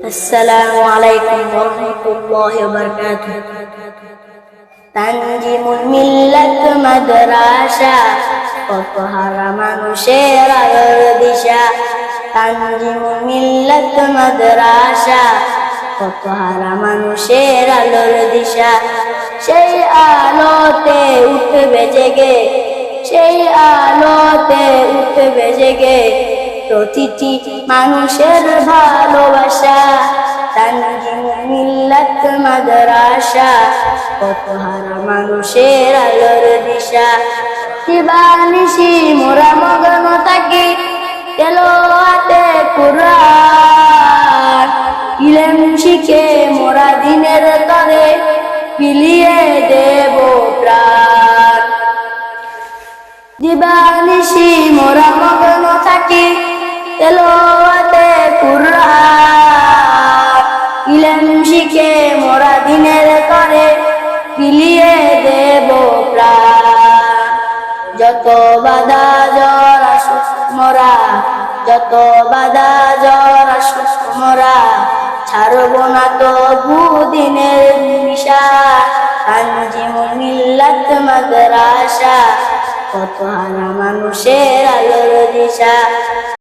السلام عليكم ورحمة الله وبركاته. তানজিমুল মিল্লাত মাদ্রাসা কত হারা মানুষের আলোর দিশা। তানজিমুল মিল্লাত মাদ্রাসা কত হারা মানুষের আলোর দিশা। সেই আলোতে উঠবে জেগে, সেই আলোতে উঠবে জেগে প্রতিটি মানুষের ভালোবাসা। তানজিমুল মিল্লাত মাদ্রাসা কত হারা মানুষের আলোর দিশা। দিবানিশি মোরা মগ্ন থাকি তেলাওয়াতে কুরআন, ইলম শিখে মোরা দিনের তরে বিলিয়ে দেব প্রাণ। দিবানিশি মোরা মগ্ন থাকি তেলাওয়াতে কুরআন, ইলম শিখে মোরা দিনের তরে বিলিয়ে দেব প্রাণ। যত বাধা জ্বর আসুক মোরা, যত বাধা জ্বর আসুক মোরা ছাড়ব না তবু দিনের দিশা। তানজিমুল মিল্লাত মাদ্রাসা কত হারা মানুষের আলোর দিশা।